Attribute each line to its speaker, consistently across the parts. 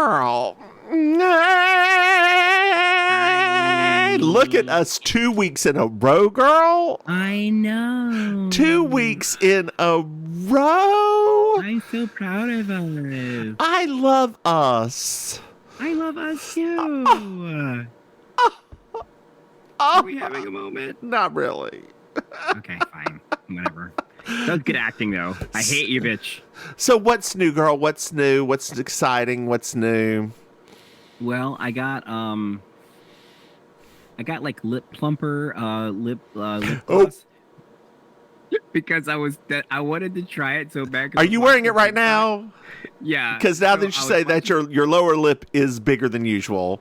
Speaker 1: girl. Look at us 2 weeks in a row, girl.
Speaker 2: I know.
Speaker 1: 2 weeks in a row.
Speaker 2: I'm so proud of us.
Speaker 1: I love us.
Speaker 2: I love us too. Are we having a moment?
Speaker 1: Not really.
Speaker 2: Okay, fine. Whatever. That was good acting, though. I hate you, bitch.
Speaker 1: So what's new, girl? What's new? What's exciting? What's new?
Speaker 2: Well, I got like lip plumper, lip gloss. Because I wanted to try it so bad.
Speaker 1: Are you wearing it right now?
Speaker 2: Yeah.
Speaker 1: Because now that you say that your lower lip is bigger than usual.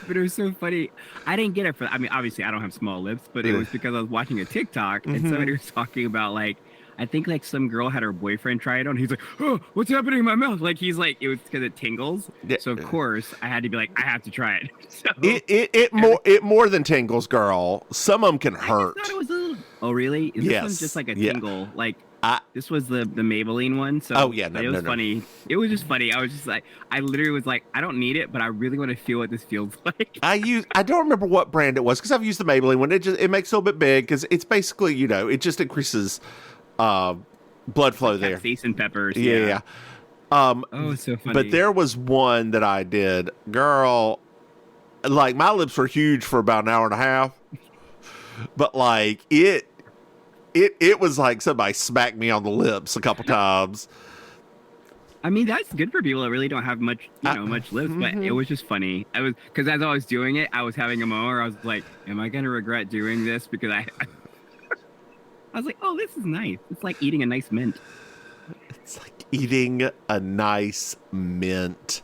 Speaker 2: But it was so funny. I didn't get it I mean, obviously I don't have small lips, but it was because I was watching a TikTok and somebody was talking about like, I think like some girl had her boyfriend try it on. He's like, oh, what's happening in my mouth? Like it was because it tingles.
Speaker 1: Yeah.
Speaker 2: So of course I had to be like, I have to try it. So,
Speaker 1: it more than tingles, girl. Some of them can hurt.
Speaker 2: I thought it was a little. Oh really? Is this one just like a tingle? Like this was the Maybelline one. So it was funny. It was just funny. I was just like, I literally was like, I don't need it, but I really want to feel what this feels like.
Speaker 1: I don't remember what brand it was because I've used the Maybelline one. It makes it a little bit big because it's basically it just increases blood flow there.
Speaker 2: Capsaicin and peppers.
Speaker 1: Yeah.
Speaker 2: Oh, it's so funny.
Speaker 1: But there was one that I did, girl. Like my lips were huge for about an hour and a half, but like it was like somebody smacked me on the lips a couple times.
Speaker 2: I mean, that's good for people that really don't have much, much lips, but it was just funny. Because as I was doing it, I was having a moment where I was like, am I going to regret doing this? Because I was like, oh, this is nice. It's like eating a nice mint.
Speaker 1: It's like eating a nice mint.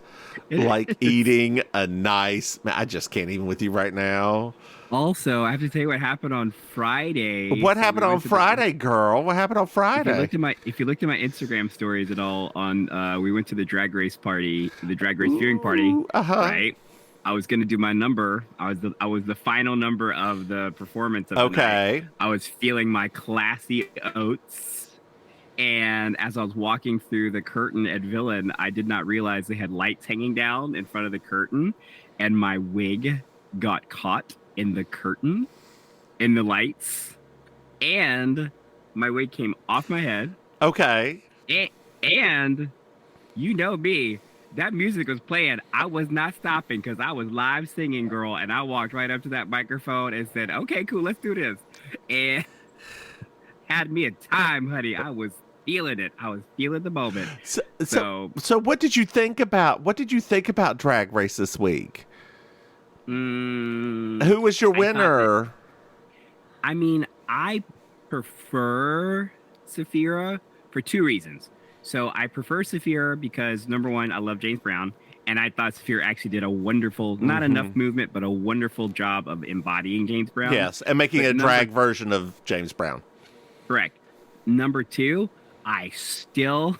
Speaker 1: Like eating a nice... I just can't even with you right now.
Speaker 2: Also, I have to tell you what happened on Friday.
Speaker 1: What happened on Friday, girl? What happened on Friday?
Speaker 2: If you looked at my Instagram stories at all, we went to the drag race party, the drag race viewing party. Right? I was gonna do my number. I was the final number of the performance of the night. I was feeling my classy oats. And as I was walking through the curtain at Villain, I did not realize they had lights hanging down in front of the curtain, and my wig got caught in the curtain, in the lights, and my wig came off my head.
Speaker 1: Okay.
Speaker 2: And you know me, that music was playing. I was not stopping because I was live singing, girl, and I walked right up to that microphone and said, okay, cool, let's do this. And had me a time, honey. I was feeling it. I was feeling the moment.
Speaker 1: So what did you think about Drag Race this week? Who was your winner?
Speaker 2: I mean, I prefer Saphira for two reasons. So I prefer Saphira because number one, I love James Brown, and I thought Saphira actually did a wonderful, not enough movement, but a wonderful job of embodying James Brown.
Speaker 1: Yes, and making a drag version of James Brown.
Speaker 2: Correct. Number two, I still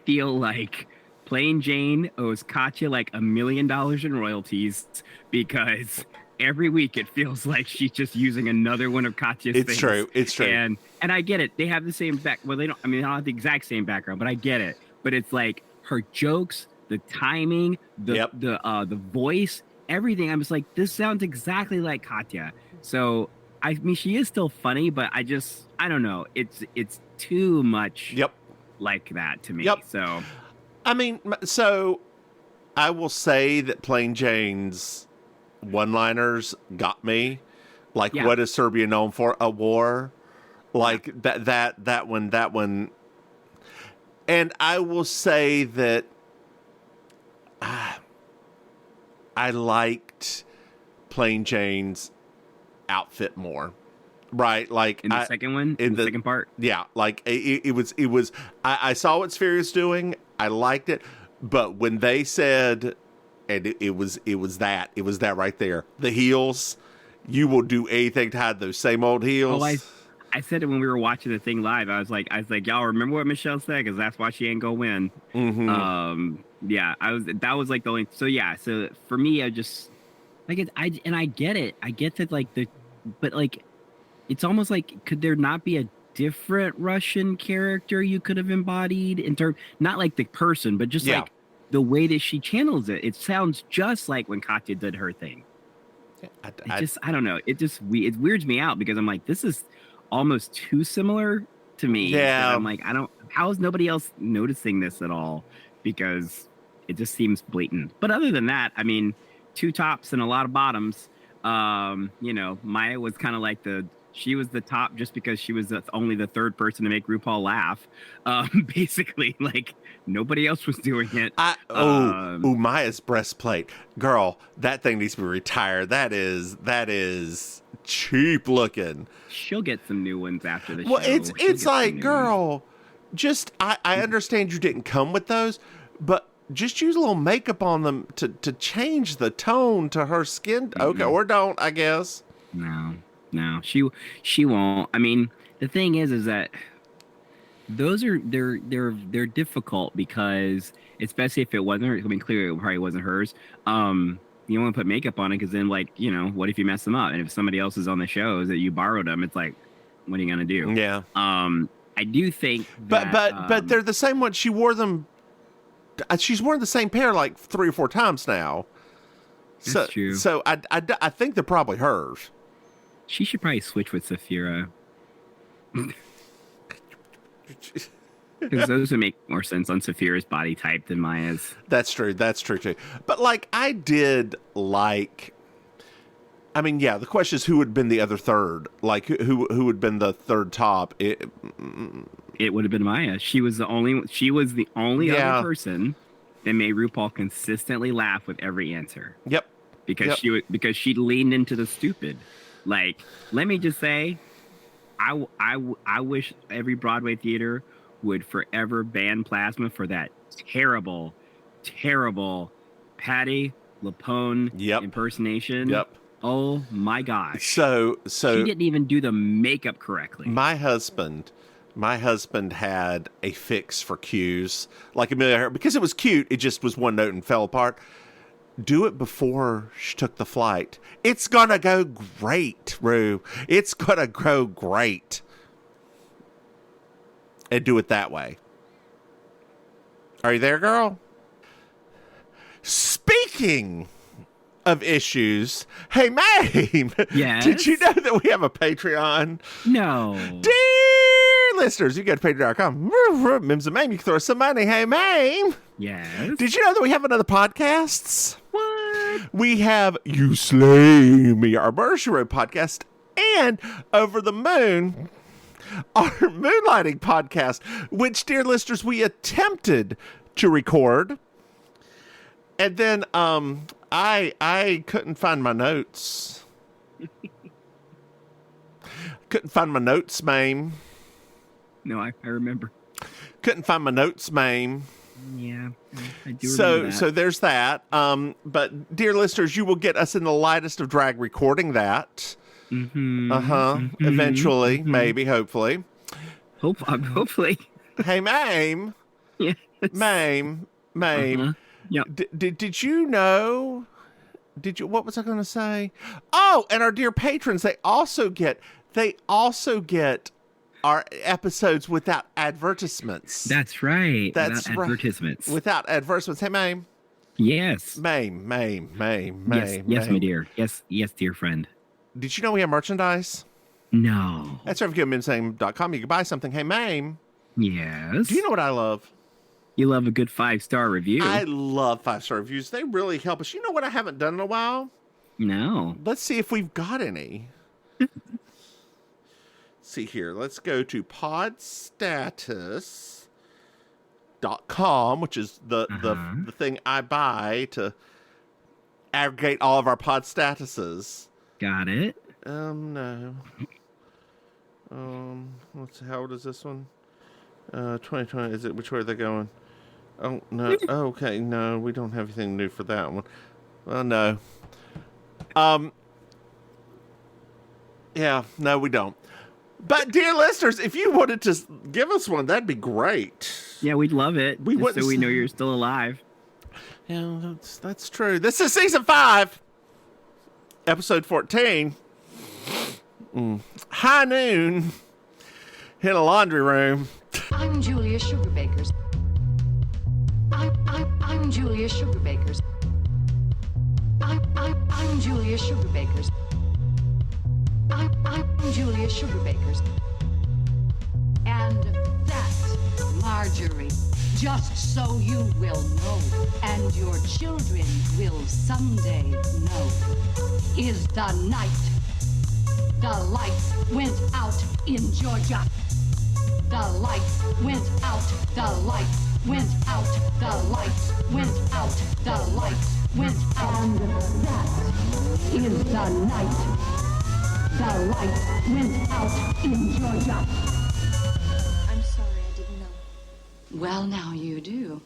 Speaker 2: feel like Plain Jane owes Katya like $1 million in royalties because every week it feels like she's just using another one of Katya's things.
Speaker 1: It's true.
Speaker 2: And I get it. They have the same well, they don't have the exact same background, but I get it. But it's like her jokes, the timing, the voice, everything. I'm just like, this sounds exactly like Katya. So I mean, she is still funny, but I don't know. It's too much like that to me. So,
Speaker 1: I mean, so I will say that Plain Jane's one-liners got me. Like, what is Serbia known for? A war. Like that one. And I will say that I liked Plain Jane's outfit more. Right, like
Speaker 2: in the second one, in the second part,
Speaker 1: like it was. I saw what Saphira's doing. I liked it, but when they said, and it was that right there, the heels. You will do anything to hide those same old heels.
Speaker 2: Oh, I said it when we were watching the thing live. I was like, y'all remember what Michelle said? Because that's why she ain't gonna win. That was like the only. So for me, I just like it. I get it. I get that but it's almost like, could there not be a different Russian character you could have embodied in terms, not like the person, but just like the way that she channels it sounds just like when Katya did her thing. I don't know. It weirds me out because I'm like, this is almost too similar to me.
Speaker 1: Yeah.
Speaker 2: I'm like, how is nobody else noticing this at all? Because it just seems blatant. But other than that, I mean, 2 tops and a lot of bottoms. Maya was kind of like she was the top just because she was only the 3rd person to make RuPaul laugh. Basically, like nobody else was doing it.
Speaker 1: Maya's breastplate, girl, that thing needs to be retired. That is cheap looking.
Speaker 2: She'll get some new ones after the show.
Speaker 1: Well, it's like, girl, just I understand you didn't come with those, but just use a little makeup on them to change the tone to her skin. Okay, or don't, I guess.
Speaker 2: No, she won't. I mean, the thing is that those are they're difficult because, especially if it wasn't her. I mean, clearly it probably wasn't hers. You don't want to put makeup on it because then, like, what if you mess them up? And if somebody else is on the show that you borrowed them, it's like, what are you gonna do?
Speaker 1: Yeah.
Speaker 2: I do think that,
Speaker 1: but they're the same one. She wore them. She's worn the same pair like 3 or 4 times now.
Speaker 2: That's true.
Speaker 1: So I think they're probably hers.
Speaker 2: She should probably switch with Saphira. Because those would make more sense on Saphira's body type than Maya's.
Speaker 1: That's true too. But like, I did like. I mean, yeah. The question is, who would have been the other 3rd? Like, who would have been the 3rd top? It
Speaker 2: would have been Maya. She was the only other person that made RuPaul consistently laugh with every answer.
Speaker 1: Yep.
Speaker 2: Because she leaned into the stupid. Like, let me just say, I wish every Broadway theater would forever ban plasma for that terrible, terrible Patti LuPone impersonation.
Speaker 1: Yep.
Speaker 2: Oh my gosh.
Speaker 1: So
Speaker 2: she didn't even do the makeup correctly.
Speaker 1: My husband had a fix for cues, like Amelia Earhart, because it was cute. It just was one note and fell apart. Do it before she took the flight. It's gonna go great, Rue. It's gonna go great. And do it that way. Are you there, girl? Speaking of issues, hey, Maim.
Speaker 2: Yes?
Speaker 1: Did you know that we have a Patreon?
Speaker 2: No.
Speaker 1: Dear listeners, you go to patreon.com. Mims and Maim, you can throw us some money. Hey, Maim.
Speaker 2: Yes?
Speaker 1: Did you know that we have another podcast?
Speaker 2: What?
Speaker 1: We have You Slay Me, our Mercy Road podcast, and Over the Moon, our Moonlighting podcast, which, dear listeners, we attempted to record. And then I couldn't find my notes. Couldn't find my notes, Maim.
Speaker 2: No, I remember.
Speaker 1: Couldn't find my notes, Maim.
Speaker 2: Yeah, I do remember that.
Speaker 1: So there's that. But dear listeners, you will get us in the lightest of drag recording that.
Speaker 2: Mm-hmm.
Speaker 1: Mm-hmm. Eventually, maybe, hopefully.
Speaker 2: Hopefully.
Speaker 1: Hey, Maim.
Speaker 2: Yes.
Speaker 1: Maim.
Speaker 2: Uh-huh. Yeah.
Speaker 1: Did you know? What was I going to say? Oh, and our dear patrons, they also get our episodes without advertisements.
Speaker 2: That's right.
Speaker 1: That's
Speaker 2: without advertisements.
Speaker 1: Without advertisements. Hey, Maim.
Speaker 2: Yes.
Speaker 1: Maim.
Speaker 2: Yes, my dear. Yes, dear friend.
Speaker 1: Did you know we have merchandise?
Speaker 2: No.
Speaker 1: That's right. If you go to MimsMaim.com, you can buy something. Hey, Maim.
Speaker 2: Yes.
Speaker 1: Do you know what I love?
Speaker 2: You love a good 5-star review.
Speaker 1: I love 5-star reviews. They really help us. You know what I haven't done in a while?
Speaker 2: No.
Speaker 1: Let's see if we've got any. See here. Let's go to podstatus.com, which is the thing I buy to aggregate all of our pod statuses.
Speaker 2: Got it.
Speaker 1: No. Let's see. How old is this one? 2020. Is it? Which way are they going? Oh, no. Oh, okay. No, we don't have anything new for that one. Well, no. Yeah, no, we don't. But, dear listeners, if you wanted to give us one, that'd be great.
Speaker 2: Yeah, we'd love it. So we know you're still alive.
Speaker 1: Yeah, that's true. This is season 5, episode 14. High noon in a laundry room.
Speaker 3: I'm Julia Sugarbaker. I'm Julia Sugarbakers. I'm Julia Sugarbakers. I'm Julia Sugarbakers. And that's Marjorie. Just so you will know, and your children will someday know, is the night the lights went out in Georgia. The lights went out, the lights went out, the lights went out, the lights went out. And that is the night the lights went out in Georgia.
Speaker 4: I'm sorry, I didn't know.
Speaker 3: Well, now you do.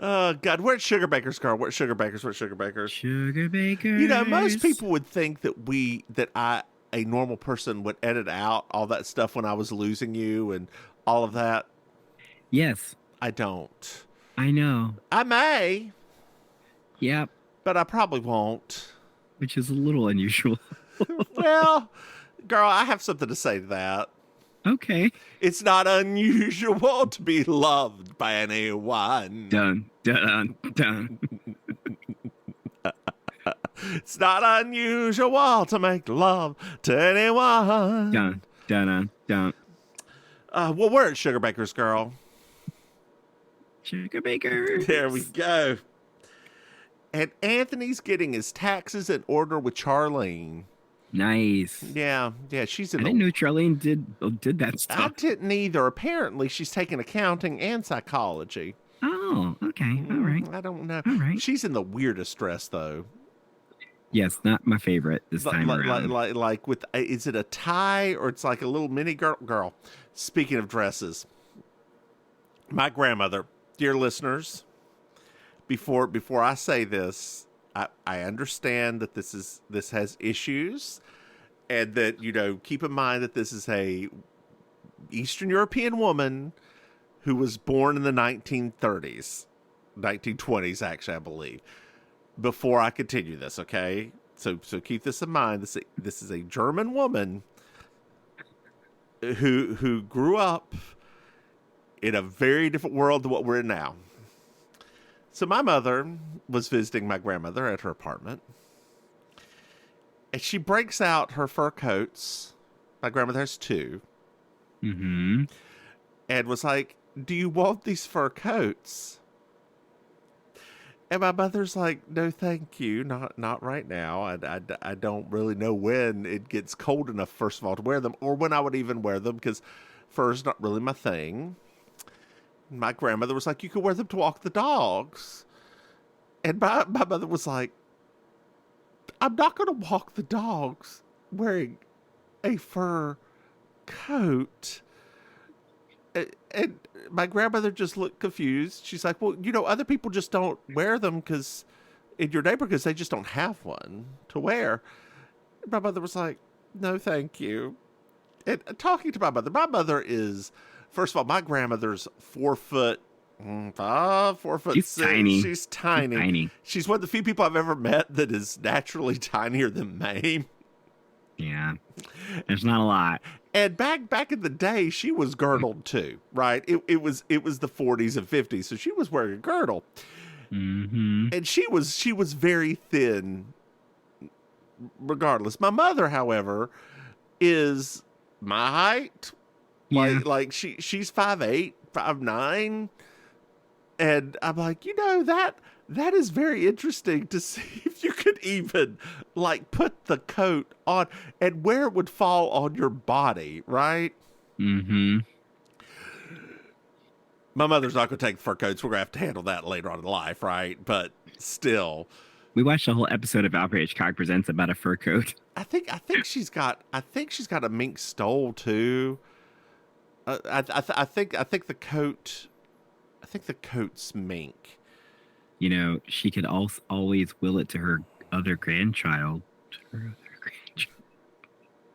Speaker 1: Oh, God. Where's Sugarbakers, girl? Where's Sugarbakers? Where's Sugarbakers?
Speaker 2: Sugarbakers.
Speaker 1: You know, most people would think that a normal person would edit out all that stuff when I was losing you and all of that.
Speaker 2: Yes.
Speaker 1: I don't.
Speaker 2: I know.
Speaker 1: I may.
Speaker 2: Yep.
Speaker 1: But I probably won't.
Speaker 2: Which is a little unusual.
Speaker 1: Well, girl, I have something to say to that.
Speaker 2: Okay.
Speaker 1: It's not unusual to be loved by anyone.
Speaker 2: Dun, dun, dun.
Speaker 1: It's not unusual to make love to anyone.
Speaker 2: Dun, dun, dun, dun.
Speaker 1: Well, we're at Sugarbakers, girl.
Speaker 2: Sugarbakers.
Speaker 1: There we go. And Anthony's getting his taxes in order with Charlene.
Speaker 2: Nice.
Speaker 1: Yeah, she's in
Speaker 2: I didn't know Charlene did that stuff.
Speaker 1: I didn't either. Apparently, she's taking accounting and psychology.
Speaker 2: Oh, okay. All right.
Speaker 1: I don't know.
Speaker 2: All right.
Speaker 1: She's in the weirdest dress, though.
Speaker 2: Yes, not my favorite this time around.
Speaker 1: Like with, is it a tie or it's like a little mini girl? Speaking of dresses, my grandmother, dear listeners, before I say this, I understand that this has issues, and that, you know, keep in mind that this is a Eastern European woman who was born in the 1930s, 1920s, actually, I believe. Before I continue this, okay? So keep this in mind. This is a German woman who grew up in a very different world than what we're in now. So my mother was visiting my grandmother at her apartment, and she breaks out her fur coats. My grandmother has two.
Speaker 2: Mm-hmm.
Speaker 1: And was like, "Do you want these fur coats?" And my mother's like, "No, thank you. Not right now. I don't really know when it gets cold enough, first of all, to wear them, or when I would even wear them, because fur's not really my thing." My grandmother was like, "You could wear them to walk the dogs." And my mother was like, "I'm not going to walk the dogs wearing a fur coat." And my grandmother just looked confused. She's like, "Well, you know, other people just don't wear them because in your neighborhood, because they just don't have one to wear." And my mother was like, "No, thank you." And talking to my mother is, first of all, my grandmother's 4 foot, 4 foot
Speaker 2: She's
Speaker 1: 6.
Speaker 2: tiny.
Speaker 1: She's tiny. She's one of the few people I've ever met that is naturally tinier than Maim.
Speaker 2: Yeah. There's not a lot.
Speaker 1: And back in the day, she was girdled too, right? It was the 40s and 50s, so she was wearing a girdle.
Speaker 2: Mm-hmm.
Speaker 1: And she was very thin regardless. My mother, however, is my height.
Speaker 2: Yeah.
Speaker 1: Like she's 5'8", 5'9", and I'm like, you know, that is very interesting to see if you could even like put the coat on and where it would fall on your body, right?
Speaker 2: Mm-hmm.
Speaker 1: My mother's not going to take fur coats. We're going to have to handle that later on in life, right? But still,
Speaker 2: we watched a whole episode of Alfred Hitchcock Presents about a fur coat.
Speaker 1: I think she's got a mink stole too. I think the coat. I think the coat's mink.
Speaker 2: You know, she could always will it to her other grandchild.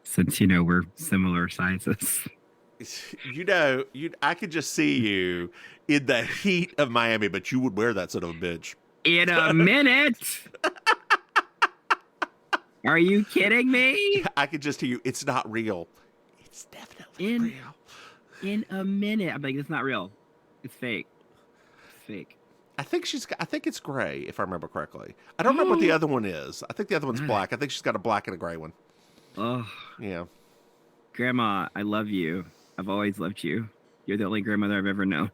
Speaker 2: Since, you know, we're similar sizes.
Speaker 1: You know, I could just see you in the heat of Miami, but you would wear that son of a bitch.
Speaker 2: In a minute. Are you kidding me?
Speaker 1: I could just hear you. It's not real. It's definitely real.
Speaker 2: In a minute. I'm like, it's not real. It's fake. It's fake.
Speaker 1: I think it's gray, if I remember correctly. I don't remember what the other one is. I think the other one's black. I think she's got a black and a gray one.
Speaker 2: Oh.
Speaker 1: Yeah.
Speaker 2: Grandma, I love you. I've always loved you. You're the only grandmother I've ever known.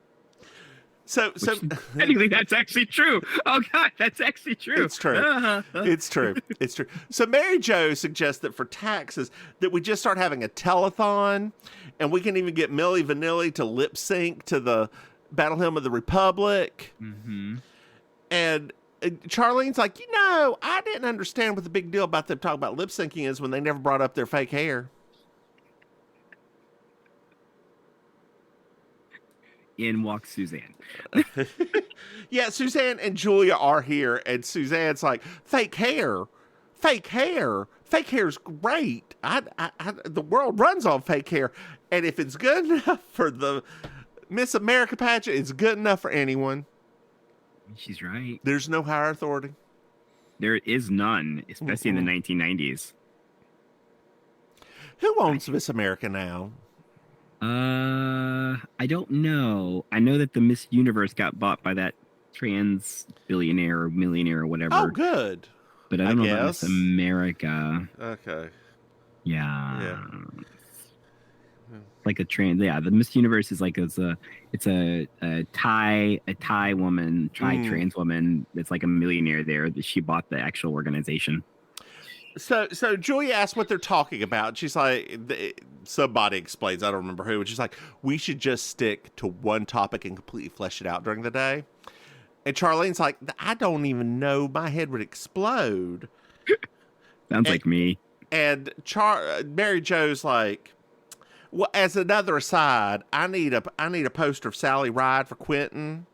Speaker 1: So
Speaker 2: technically that's actually true. Oh God, that's actually true.
Speaker 1: It's true. It's true. It's true. So Mary Jo suggests that for taxes that we just start having a telethon, and we can even get Milli Vanilli to lip sync to the Battle Hymn of the Republic.
Speaker 2: Mm-hmm.
Speaker 1: And Charlene's like, I didn't understand what the big deal about them talking about lip syncing is when they never brought up their fake hair.
Speaker 2: In walks Suzanne.
Speaker 1: Yeah, Suzanne and Julia are here, and Suzanne's like, fake hair. Fake hair's great. The world runs on fake hair, and if it's good enough for the Miss America pageant, it's good enough for anyone.
Speaker 2: She's right.
Speaker 1: There's no higher authority.
Speaker 2: There is none, especially in the 1990s.
Speaker 1: Who owns Miss America now?
Speaker 2: I don't know. I know that the Miss Universe got bought by that trans billionaire or millionaire or whatever.
Speaker 1: Oh, good.
Speaker 2: But I don't know about Miss America.
Speaker 1: Okay.
Speaker 2: Yeah. Like a trans. Yeah, the Miss Universe is like it's a Thai woman, trans woman that's like a millionaire there. That she bought the actual organization.
Speaker 1: So Julia asked what they're talking about. She's like, somebody explains, I don't remember who, and she's like, we should just stick to one topic and completely flesh it out during the day. And Charlene's like, I don't even know, my head would explode.
Speaker 2: Sounds like me.
Speaker 1: And Mary Jo's like, well, as another aside, I need a poster of Sally Ride for Quentin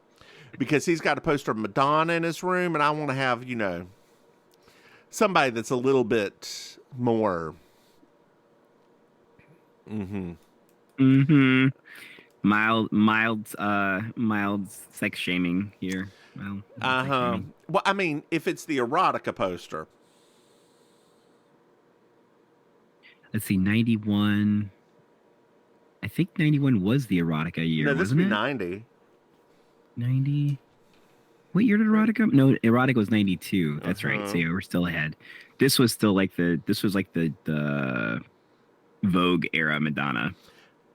Speaker 1: because he's got a poster of Madonna in his room, and I want to have, somebody that's a little bit more.
Speaker 2: Mild sex shaming here.
Speaker 1: Well, I mean, if it's the erotica poster.
Speaker 2: Let's see, 91. I think 91 was the erotica year.
Speaker 1: No, this would
Speaker 2: wasn't
Speaker 1: be
Speaker 2: it?
Speaker 1: 90.
Speaker 2: 90. What year did erotica? No, erotica was 92. That's right. So yeah, we're still ahead. This was still like the Vogue era Madonna.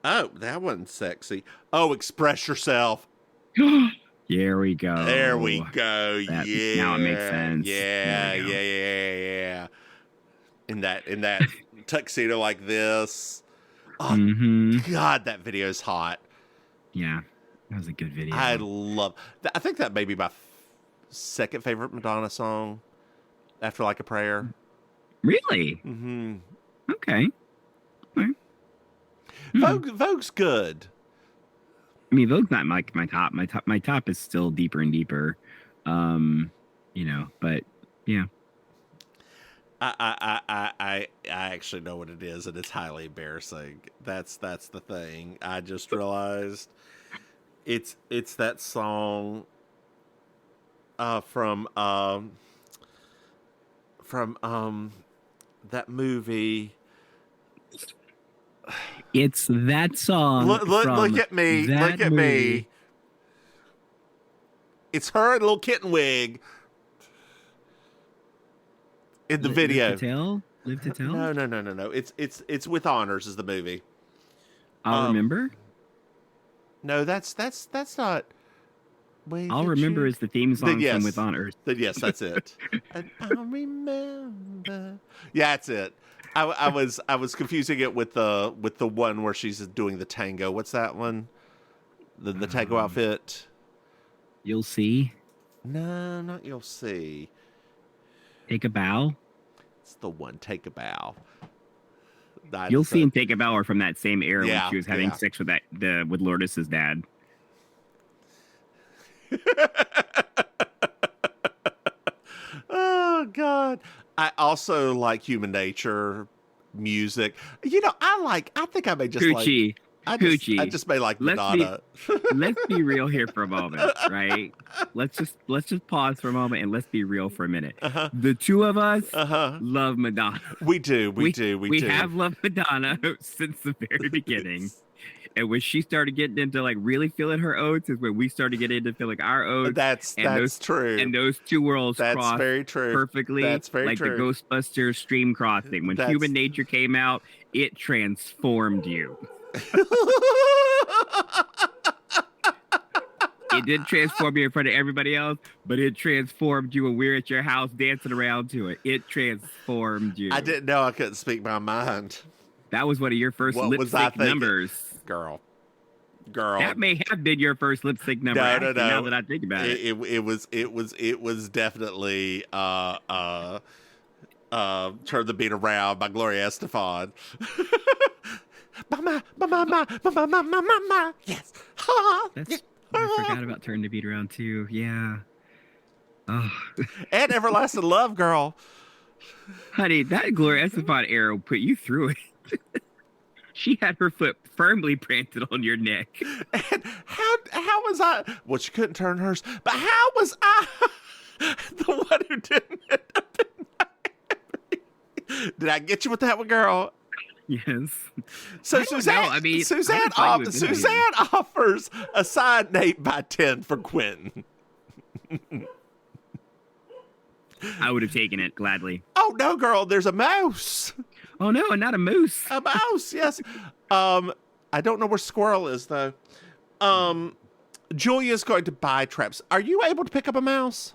Speaker 1: Oh, that wasn't sexy. Oh, Express Yourself.
Speaker 2: There we go.
Speaker 1: There we go. Yeah.
Speaker 2: Now it makes sense.
Speaker 1: Yeah. In that tuxedo like this. Oh, God, that video is hot.
Speaker 2: Yeah, that was a good video.
Speaker 1: I think that may be my second favorite Madonna song after Like a Prayer.
Speaker 2: Really?
Speaker 1: Mm-hmm.
Speaker 2: Okay. Right.
Speaker 1: Vogue's good.
Speaker 2: I mean, Vogue's not like my top. My top is still Deeper and Deeper. But yeah.
Speaker 1: I actually know what it is, and it's highly embarrassing. That's the thing. I just realized it's that song from that movie.
Speaker 2: It's that song.
Speaker 1: Look at me. Look at me. It's her in a little kitten wig. In the video.
Speaker 2: Live to Tell?
Speaker 1: No. It's With Honors is the movie.
Speaker 2: I'll Remember?
Speaker 1: No, that's not.
Speaker 2: I'll Remember is the theme song from With Honors.
Speaker 1: Yes, that's it. And I'll remember. Yeah, that's it. I was confusing it with the one where she's doing the tango. What's that one? The tango outfit.
Speaker 2: You'll See?
Speaker 1: No, not You'll See.
Speaker 2: Take a Bow?
Speaker 1: It's the one, Take a Bow.
Speaker 2: You'll See and Take a Bow are from that same era when she was having sex with with Lourdes's dad.
Speaker 1: Oh God. I also like Human Nature music. I think I may just
Speaker 2: Gucci. Poochie,
Speaker 1: I just may like
Speaker 2: let's
Speaker 1: Madonna.
Speaker 2: Let's be real here for a moment, right? Let's just pause for a moment and let's be real for a minute. The two of us love Madonna.
Speaker 1: We do. We
Speaker 2: have loved Madonna since the very beginning. And when she started getting into like really feeling her oats is when we started getting into feeling our oats.
Speaker 1: That's true.
Speaker 2: And those two worlds crossed
Speaker 1: very true.
Speaker 2: Perfectly.
Speaker 1: That's very
Speaker 2: like
Speaker 1: true.
Speaker 2: The Ghostbusters stream crossing. When Human Nature came out, it transformed you. It didn't transform you in front of everybody else, but it transformed you when we were at your house dancing around to it. It transformed you.
Speaker 1: I didn't know I couldn't speak my mind.
Speaker 2: That was one of your first lip sync numbers.
Speaker 1: Girl.
Speaker 2: That may have been your first lip sync number. No. Now that I think about it.
Speaker 1: It was definitely Turn the Beat Around by Gloria Estefan. Mama. Yes.
Speaker 2: I forgot about Turn the Beat Around too. Yeah. Oh.
Speaker 1: And Everlasting Love, girl.
Speaker 2: Honey, that Gloria Estefan arrow put you through it. She had her foot firmly planted on your neck.
Speaker 1: And how was I? Well, she couldn't turn hers, but how was I the one who didn't end up in Miami? Did I get you with that one, girl?
Speaker 2: Yes.
Speaker 1: So Suzanne offers a signed 8x10 for Quentin.
Speaker 2: I would have taken it gladly.
Speaker 1: Oh no, girl! There's a mouse.
Speaker 2: Oh no, not a moose.
Speaker 1: A mouse, yes. I don't know where Squirrel is though. Julia's going to buy traps. Are you able to pick up a mouse?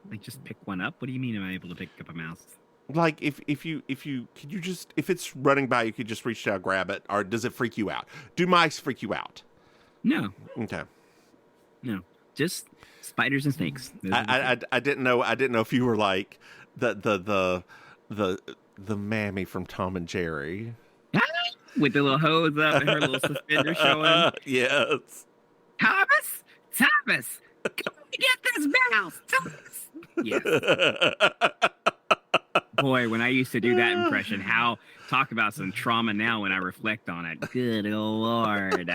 Speaker 2: Like just pick one up? What do you mean am I able to pick up a mouse?
Speaker 1: Like if it's running by, you could just reach down, grab it, or does it freak you out? Do mice freak you out?
Speaker 2: No.
Speaker 1: Okay.
Speaker 2: No, just spiders and snakes.
Speaker 1: I didn't know. I didn't know if you were like the mammy from Tom and Jerry.
Speaker 2: With the little hose up and her little suspender showing.
Speaker 1: Yes.
Speaker 2: Thomas, come get this mouse. Thomas. Yes. Boy, when I used to do that impression, talk about some trauma now when I reflect on it. Good Lord.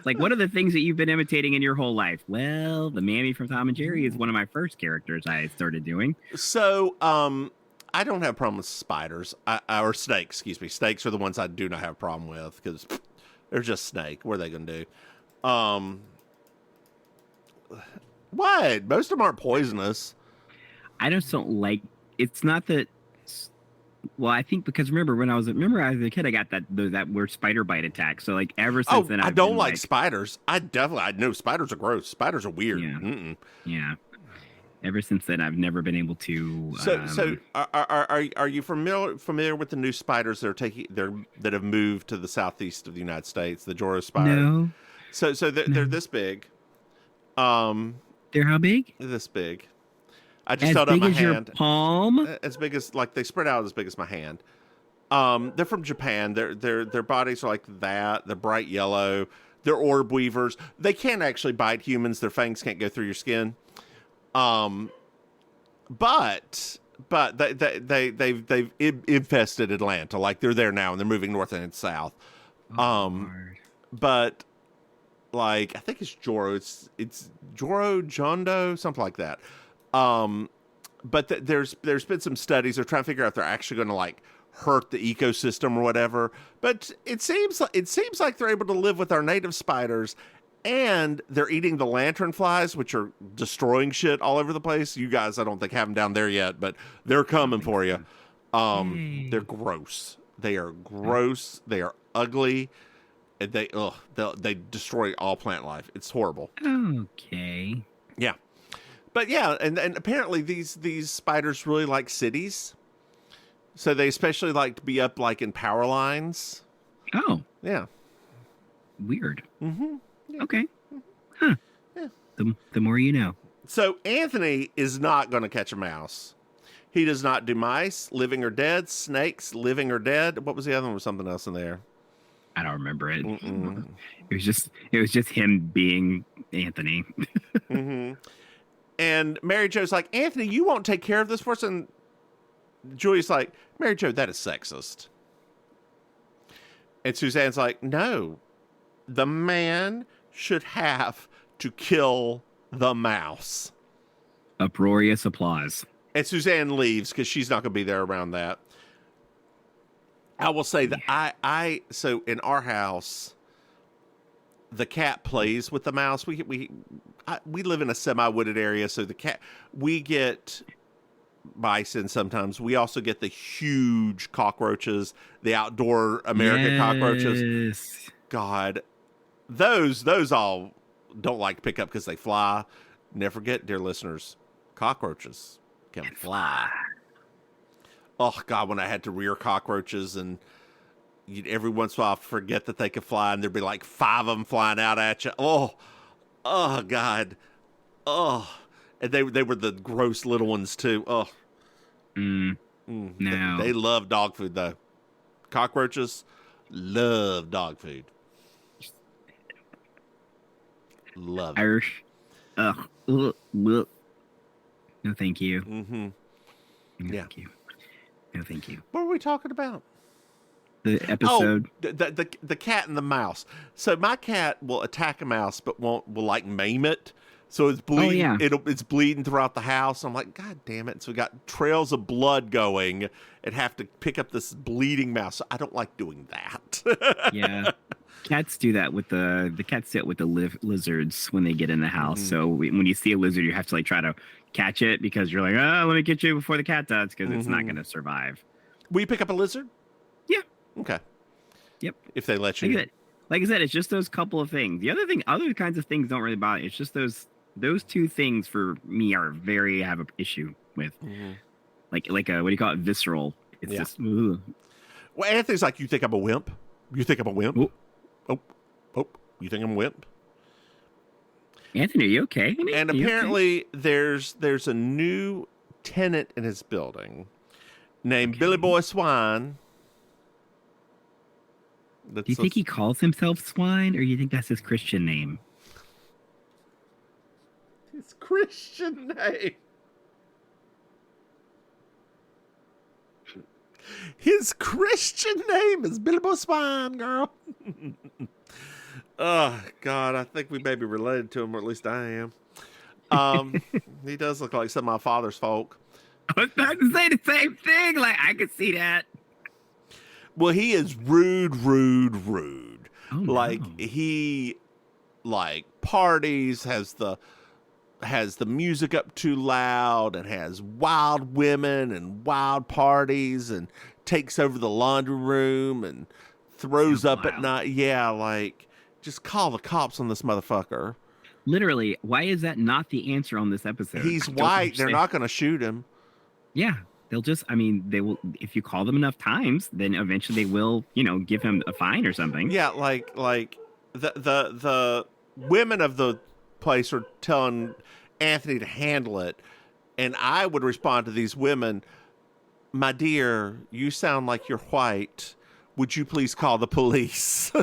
Speaker 2: Like, what are the things that you've been imitating in your whole life? Well, the mammy from Tom and Jerry is one of my first characters I started doing.
Speaker 1: So, I don't have a problem with spiders or snakes. Excuse me. Snakes are the ones I do not have a problem with because they're just snake. What are they going to do? What? Most of them aren't poisonous.
Speaker 2: I just don't like. It's not that. Well, I think because remember as a kid, I got that weird spider bite attack. So like ever since then,
Speaker 1: I don't like spiders. I know spiders are gross. Spiders are weird.
Speaker 2: Yeah. Yeah. Ever since then, I've never been able to.
Speaker 1: So are you familiar with the new spiders that have moved to the southeast of the United States? The Joro spider.
Speaker 2: No.
Speaker 1: So they're this big.
Speaker 2: They're how big?
Speaker 1: This big. I just held up my hand.
Speaker 2: As big as your palm?
Speaker 1: As big as they spread out as big as my hand. They're from Japan. Their bodies are like that. They're bright yellow. They're orb weavers. They can't actually bite humans. Their fangs can't go through your skin. But they've infested Atlanta. Like they're there now and they're moving north and south. But like I think it's Joro. It's Joro Jondo, something like that. But there's been some studies. They're trying to figure out if they're actually going to like hurt the ecosystem or whatever. But it seems like they're able to live with our native spiders, and they're eating the lanternflies, which are destroying shit all over the place. You guys, I don't think have them down there yet, but they're coming for you. They're gross. They are gross. They are ugly. And they destroy all plant life. It's horrible.
Speaker 2: Okay.
Speaker 1: Yeah. But yeah, and apparently these spiders really like cities. So they especially like to be up like in power lines.
Speaker 2: Oh.
Speaker 1: Yeah.
Speaker 2: Weird.
Speaker 1: Mm-hmm. Yeah.
Speaker 2: Okay. Huh.
Speaker 1: Yeah.
Speaker 2: The more you know.
Speaker 1: So Anthony is not going to catch a mouse. He does not do mice, living or dead, snakes, living or dead. What was the other one? Was something else in there?
Speaker 2: I don't remember it. It was just him being Anthony.
Speaker 1: Mm-hmm. And Mary Jo's like, Anthony, you won't take care of this person. Julia's like, Mary Jo, that is sexist. And Suzanne's like, no, the man should have to kill the mouse.
Speaker 2: Uproarious applause.
Speaker 1: And Suzanne leaves because she's not going to be there around that. I will say that so in our house, the cat plays with the mouse. We live in a semi-wooded area, so we get bison sometimes. We also get the huge cockroaches, the outdoor American cockroaches. God, those all don't like to pick up because they fly. Never forget, dear listeners, cockroaches can fly. Oh, God, when I had to rear cockroaches and every once in a while I forget that they could fly and there'd be like 5 of them flying out at you. Oh, God. Oh, and they were the gross little ones too. Oh.
Speaker 2: No.
Speaker 1: They love dog food, though. Cockroaches love dog food. Love it.
Speaker 2: Irish. Ugh. No, thank you.
Speaker 1: Mm-hmm.
Speaker 2: No,
Speaker 1: Yeah.
Speaker 2: thank you. No, thank you.
Speaker 1: What were we talking about?
Speaker 2: The episode.
Speaker 1: Oh, the cat and the mouse. So my cat will attack a mouse, but will like maim it. So it's bleeding.
Speaker 2: Oh, yeah.
Speaker 1: It's bleeding throughout the house. I'm like, God damn it! So we got trails of blood going, and have to pick up this bleeding mouse. So I don't like doing that.
Speaker 2: Yeah. Cats do that with the cats do it with the lizards when they get in the house. So when you see a lizard, you have to like try to catch it because you're like, oh, let me get you before the cat does because it's not going to survive.
Speaker 1: Will you pick up a lizard?
Speaker 2: Yeah.
Speaker 1: Okay.
Speaker 2: Yep.
Speaker 1: If they let you.
Speaker 2: Like I said, it's just those couple of things. The other kinds of things don't really bother. It's just those 2 things for me are I have an issue with. Like what do you call it? Visceral. It's just. Ugh.
Speaker 1: Well, Anthony's like, you think I'm a wimp? You think I'm a wimp?
Speaker 2: Oh.
Speaker 1: You think I'm a wimp?
Speaker 2: Anthony, are you okay?
Speaker 1: And apparently there's a new tenant in his building named Billy Boy Swine.
Speaker 2: Do you think he calls himself Swine, or do you think that's his Christian name?
Speaker 1: His Christian name. His Christian name is Billy Boy Swine, girl. Oh, God, I think we may be related to him, or at least I am. He does look like some of my father's folk.
Speaker 2: I was about to say the same thing. Like, I could see that.
Speaker 1: Well, he is rude.
Speaker 2: Oh, no.
Speaker 1: Like, he, parties, has the music up too loud, and has wild women and wild parties, and takes over the laundry room and throws up at night. Yeah, just call the cops on this motherfucker.
Speaker 2: Literally, why is that not the answer on this episode?
Speaker 1: He's white. They're not going to shoot him.
Speaker 2: Yeah, they'll just, they will, if you call them enough times, then eventually they will, give him a fine or something.
Speaker 1: Yeah, the women of the place are telling Anthony to handle it. And I would respond to these women, my dear, you sound like you're white. Would you please call the police?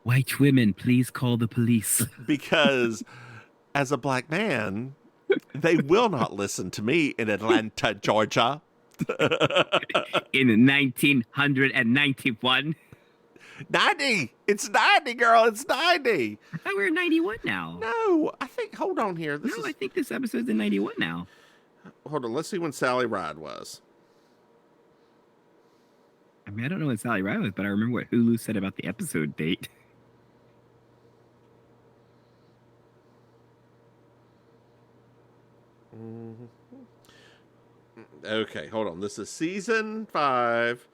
Speaker 2: White women, please call the police.
Speaker 1: Because as a black man, they will not listen to me in Atlanta, Georgia.
Speaker 2: In 1991.
Speaker 1: 90. It's 90, girl. It's 90.
Speaker 2: I thought we were 91 now.
Speaker 1: No, I think, hold on here.
Speaker 2: I think this episode's in 91 now.
Speaker 1: Hold on. Let's see when Sally Ride was.
Speaker 2: I don't know when Sally Ride was, but I remember what Hulu said about the episode date.
Speaker 1: Okay, hold on. This is season 5,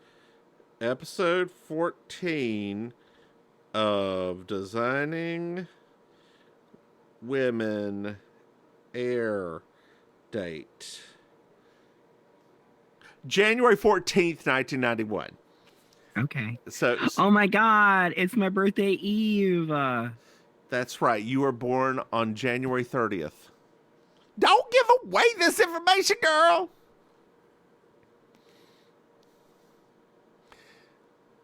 Speaker 1: episode 14 of Designing Women Air Date. January 14th, 1991.
Speaker 2: Okay.
Speaker 1: So,
Speaker 2: oh my God, it's my birthday eve.
Speaker 1: That's right. You were born on January 30th. Don't give away this information, girl.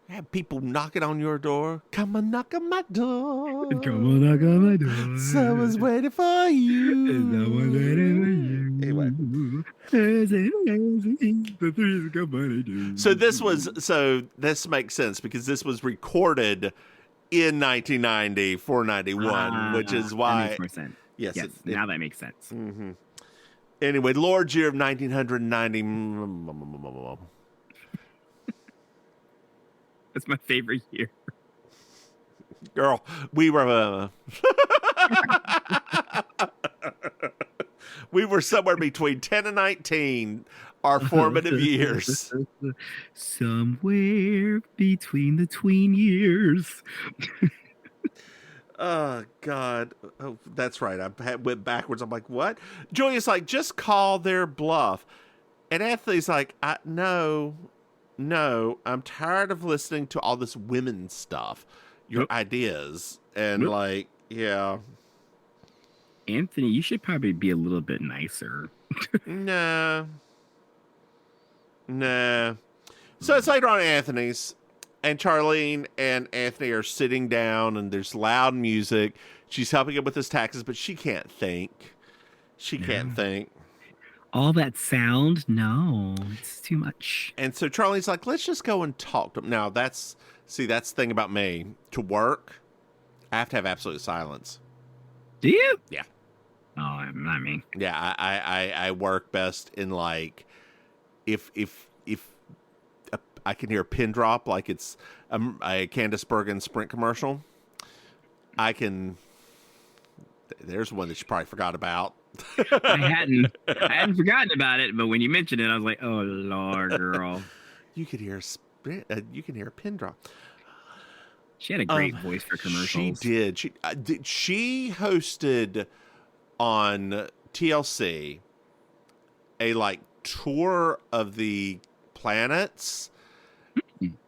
Speaker 1: Have people knocking on your door. Come on, knock on my door.
Speaker 2: Come on, knock on my door.
Speaker 1: Someone's waiting for you.
Speaker 2: Someone's waiting for you.
Speaker 1: Anyway. So this makes sense because this was recorded in 1990 for 91, which is why.
Speaker 2: That makes more sense.
Speaker 1: Yes.
Speaker 2: Now that makes sense.
Speaker 1: Mm-hmm. Anyway, Lord's year of 1990.
Speaker 2: That's my favorite year.
Speaker 1: Girl, we were we were somewhere between 10 and 19, our formative years.
Speaker 2: Somewhere between the tween years.
Speaker 1: Oh, God. Oh, that's right. I went backwards. I'm like, what? Julia's like, just call their bluff. And Anthony's like, no, I'm tired of listening to all this women stuff. Your ideas. And like, yeah.
Speaker 2: Anthony, you should probably be a little bit nicer.
Speaker 1: Nah. So it's later on at Anthony's, and Charlene and Anthony are sitting down, and there's loud music. She's helping him with his taxes, but she can't think. Can't think.
Speaker 2: All that sound? No, it's too much.
Speaker 1: And so Charlene's like, let's just go and talk to him. Now, that's the thing about me. To work, I have to have absolute silence.
Speaker 2: Do you?
Speaker 1: Yeah.
Speaker 2: Oh, I mean.
Speaker 1: Yeah, I work best in like, if I can hear a pin drop like it's a Candace Bergen Sprint commercial. There's one that you probably forgot about.
Speaker 2: I hadn't forgotten about it, but when you mentioned it, I was like, "Oh Lord, girl!"
Speaker 1: You could hear a pin drop.
Speaker 2: She had a great voice for commercials.
Speaker 1: She did. She hosted on TLC a like tour of the planets,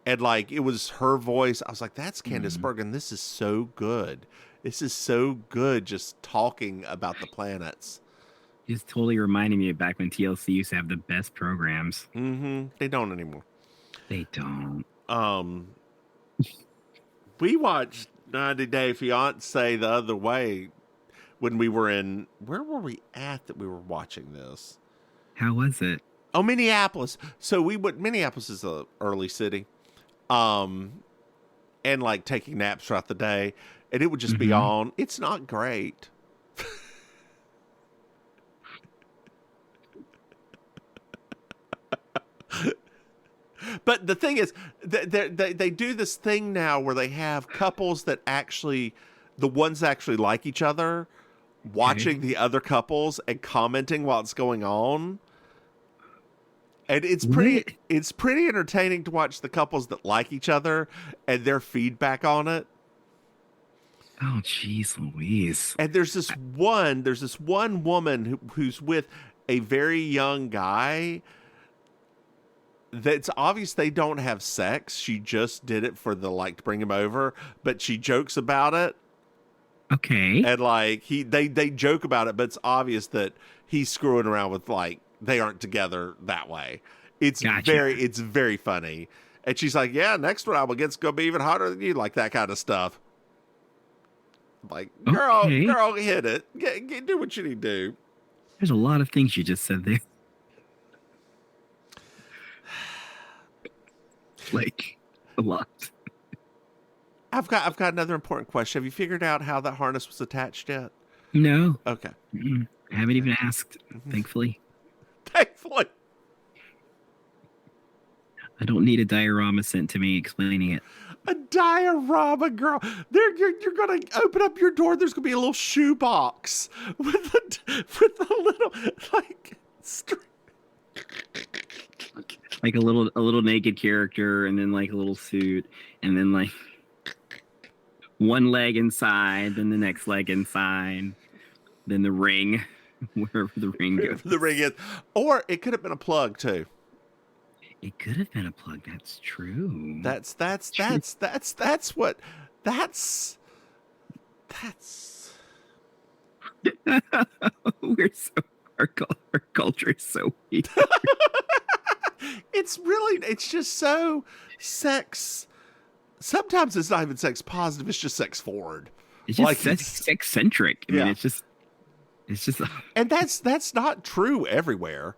Speaker 1: and like it was her voice. I was like, "That's Candace Bergen. This is so good. This is so good." Just talking about the planets.
Speaker 2: It's totally reminding me of back when TLC used to have the best programs.
Speaker 1: Mm-hmm. They don't anymore.
Speaker 2: They don't.
Speaker 1: We watched 90 Day Fiancé the other way when we were in. Where were we at that we were watching this?
Speaker 2: How was it?
Speaker 1: Oh, Minneapolis. So Minneapolis is an early city. And like taking naps throughout the day. And it would just be on. It's not great. But the thing is, they do this thing now where they have couples that actually, the ones that actually like each other, watching the other couples and commenting while it's going on. And it's pretty entertaining to watch the couples that like each other and their feedback on it.
Speaker 2: Oh, jeez Louise.
Speaker 1: And there's this one woman who's with a very young guy that's obvious they don't have sex. She just did it for to bring him over, but she jokes about it.
Speaker 2: Okay.
Speaker 1: And like they joke about it, but it's obvious that he's screwing around with they aren't together that way. It's very funny. And she's like, "Yeah, next one it's gonna be even hotter than you," like that kind of stuff. Like, girl, hit it. Do what you need to do.
Speaker 2: There's a lot of things you just said there. Like, a lot.
Speaker 1: I've got another important question. Have you figured out how that harness was attached yet?
Speaker 2: No.
Speaker 1: Okay.
Speaker 2: I haven't even asked, thankfully.
Speaker 1: Thankfully.
Speaker 2: I don't need a diorama sent to me explaining it.
Speaker 1: A diorama, girl. You're going to open up your door. There's going to be a little shoebox with a little,
Speaker 2: like a little naked character, and then like a little suit, and then like one leg inside, then the next leg inside, then the ring, wherever the ring goes.
Speaker 1: The ring is, or it could have been a plug too.
Speaker 2: It could have been a plug. That's true.
Speaker 1: That's
Speaker 2: We're so our culture is so weak.
Speaker 1: It's just so sex. Sometimes it's not even sex positive. It's just sex forward.
Speaker 2: It's just sex centric. I mean, it's just. It's just,
Speaker 1: And that's not true everywhere.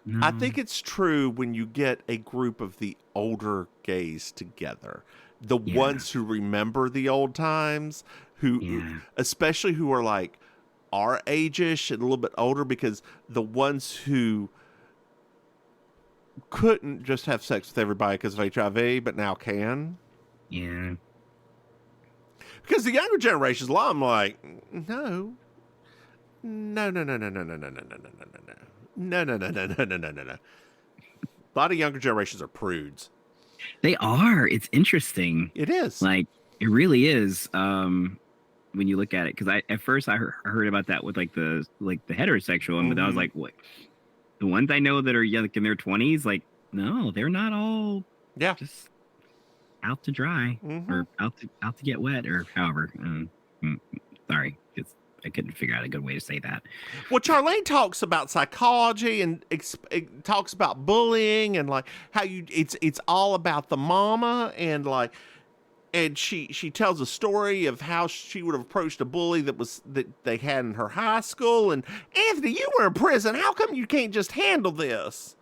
Speaker 2: no.
Speaker 1: I think it's true when you get a group of the older gays together, the ones who remember the old times, especially who are like our age-ish and a little bit older, because the ones who couldn't just have sex with everybody because of HIV, but now can.
Speaker 2: Yeah.
Speaker 1: Because the younger generations, a lot of them like, no. No, no, no, no, no, no, no, no, no, no, no, no. No, no, no, no, no, no, no, no, no. A lot of younger generations are prudes.
Speaker 2: They are. It's interesting.
Speaker 1: It is.
Speaker 2: Like, it really is. When you look at it, because at first I heard about that with like the heterosexual, and but I was like, what? The ones I know that are like in their 20s, like, no, they're not all just out to dry or out to get wet or however. Sorry, I couldn't figure out a good way to say that.
Speaker 1: Well, Charlene talks about psychology and talks about bullying and like how it's all about the mama, and like, and she tells a story of how she would have approached a bully that they had in her high school. And Anthony, you were in prison. How come you can't just handle this?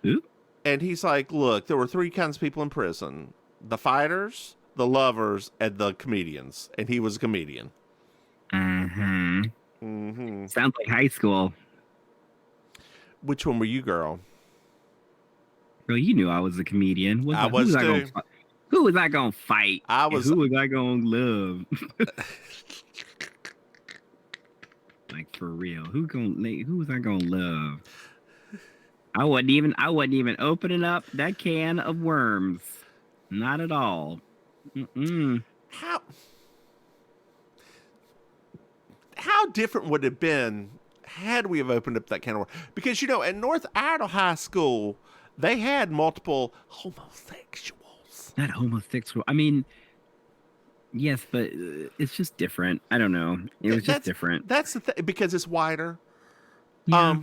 Speaker 2: Ooh.
Speaker 1: And he's like, look, there were three kinds of people in prison: the fighters, the lovers, and the comedians. And he was a comedian.
Speaker 2: Sounds like high school.
Speaker 1: Which one were you, girl?
Speaker 2: Girl, you knew I was a comedian.
Speaker 1: I was too.
Speaker 2: Who was I gonna fight?
Speaker 1: I was.
Speaker 2: Who was I gonna love? Like, for real. Who was I gonna love? I wasn't even opening up that can of worms. Not at all.
Speaker 1: How different would it have been had we have opened up that can of worms? Because, at North Iredell High School, they had multiple homosexuals.
Speaker 2: Not homosexual. I mean, yes, but it's just different. I don't know. It was just different.
Speaker 1: That's the thing, because it's wider.
Speaker 2: Yeah.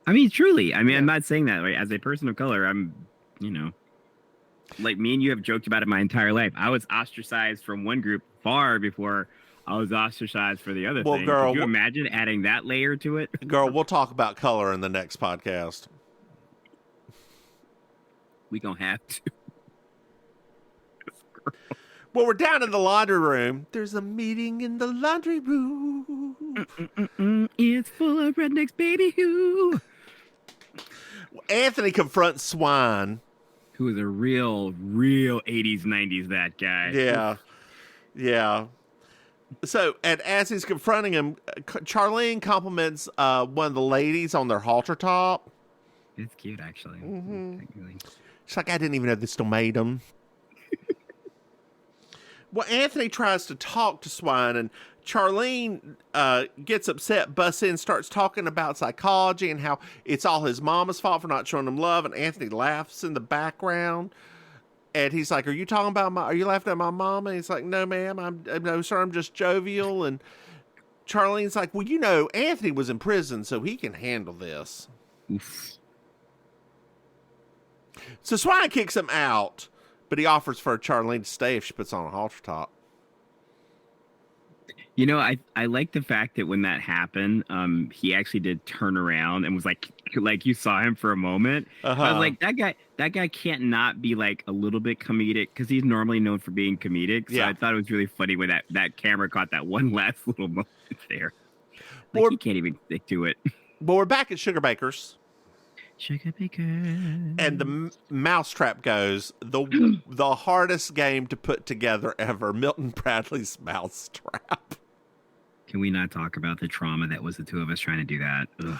Speaker 2: I mean, truly. I mean, I'm not saying that. Right? As a person of color, I'm, like me and you have joked about it my entire life. I was ostracized from one group far before I was ostracized for the other thing.
Speaker 1: Girl,
Speaker 2: could you imagine adding that layer to it?
Speaker 1: Girl, we'll talk about color in the next podcast.
Speaker 2: We gonna have to.
Speaker 1: Well, we're down in the laundry room. There's a meeting in the laundry room.
Speaker 2: It's full of rednecks, baby. Who?
Speaker 1: Anthony confronts Swine,
Speaker 2: who is a real 80s, 90s that guy.
Speaker 1: Yeah. So, and as he's confronting him, Charlene compliments one of the ladies on their halter top.
Speaker 2: It's cute, actually.
Speaker 1: She's like, I didn't even know they still made them. Well, Anthony tries to talk to Swine, and Charlene gets upset, busts in, starts talking about psychology and how it's all his mama's fault for not showing him love. And Anthony laughs in the background. And he's like, are you laughing at my mama? And he's like, no, ma'am. No, sir, I'm just jovial. And Charlene's like, well, Anthony was in prison, so he can handle this.
Speaker 2: Oof.
Speaker 1: So Swine kicks him out, but he offers for Charlene to stay if she puts on a halter top.
Speaker 2: I like the fact that when that happened, he actually did turn around and was like you saw him for a moment. I was like, that guy can't not be like a little bit comedic, because he's normally known for being comedic. So I thought it was really funny when that camera caught that one last little moment there. Like, he can't even stick to it.
Speaker 1: But we're back at Sugar Baker's.
Speaker 2: Sugar Baker.
Speaker 1: And the mousetrap goes, the hardest game to put together ever, Milton Bradley's mousetrap.
Speaker 2: Can we not talk about the trauma that was the two of us trying to do that? Ugh.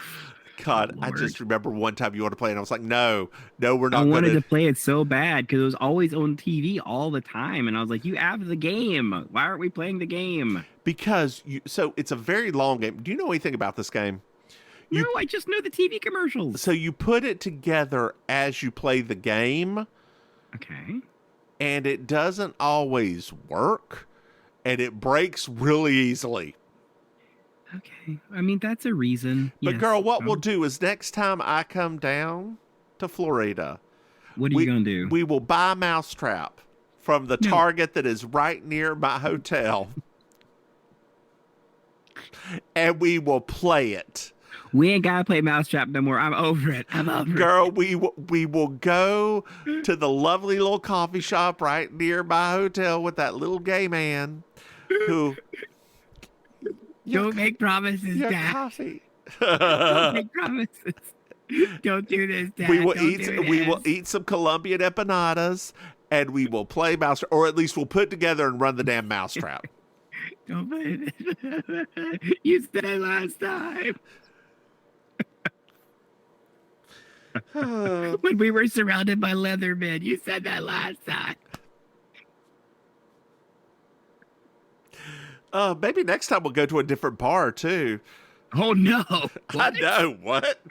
Speaker 1: God, I just remember one time you wanted to play, and I was like, no, we're not.
Speaker 2: I wanted to play it so bad because it was always on TV all the time, and I was like, you have the game. Why aren't we playing the game?
Speaker 1: Because so it's a very long game. Do you know anything about this game?
Speaker 2: No, I just know the TV commercials.
Speaker 1: So you put it together as you play the game.
Speaker 2: Okay.
Speaker 1: And it doesn't always work, and it breaks really easily.
Speaker 2: Okay. I mean, that's a reason.
Speaker 1: But
Speaker 2: yes.
Speaker 1: girl, what we'll do is next time I come down to Florida,
Speaker 2: what are you going to do?
Speaker 1: We will buy a mousetrap from the Target that is right near my hotel. and we will play it.
Speaker 2: We ain't gotta play Mousetrap no more. I'm over it.
Speaker 1: Girl, we will go to the lovely little coffee shop right near my hotel with that little gay man who...
Speaker 2: Don't make promises,
Speaker 1: your
Speaker 2: Dad.
Speaker 1: coffee.
Speaker 2: Don't make promises. Don't do this, Dad.
Speaker 1: We will eat some Colombian empanadas, and we will play Mousetrap, or at least we'll put together and run the damn Mousetrap.
Speaker 2: Don't play this. You said it last time. When we were surrounded by Leathermen, you said that last time.
Speaker 1: Maybe next time we'll go to a different bar too.
Speaker 2: Oh no!
Speaker 1: What? I know what.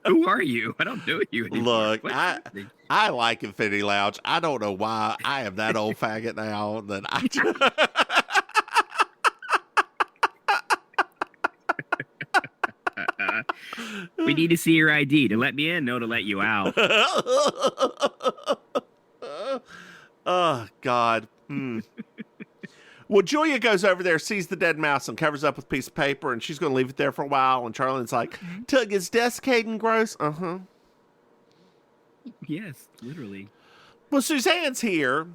Speaker 2: Who are you? I don't know you anymore.
Speaker 1: Look, I like Infinity Lounge. I don't know why I am that old faggot now that I.
Speaker 2: We need to see your ID to let me in, no to let you out.
Speaker 1: Oh God. Well, Julia goes over there, sees the dead mouse, and covers up with a piece of paper, and she's going to leave it there for a while. And Charlene's like, till it gets desiccated gross.
Speaker 2: Yes, literally.
Speaker 1: Well, Suzanne's here.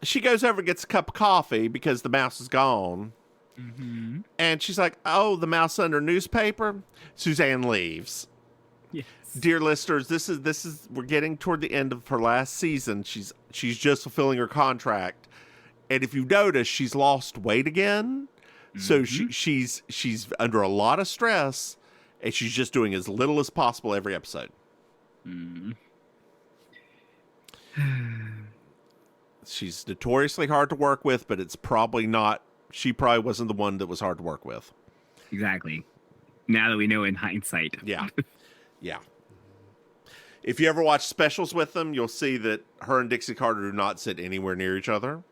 Speaker 1: She goes over and gets a cup of coffee because the mouse is gone.
Speaker 2: Mm-hmm.
Speaker 1: And she's like, oh, the mouse under newspaper? Suzanne leaves.
Speaker 2: Yes.
Speaker 1: Dear listeners, this is we're getting toward the end of her last season. She's just fulfilling her contract. And if you notice, she's lost weight again. Mm-hmm. So she's under a lot of stress, and she's just doing as little as possible every episode.
Speaker 2: Mm-hmm.
Speaker 1: She's notoriously hard to work with, but it's probably not. She probably wasn't the one that was hard to work with.
Speaker 2: Exactly. Now that we know in hindsight.
Speaker 1: Yeah. Yeah. If you ever watch specials with them, you'll see that her and Dixie Carter do not sit anywhere near each other.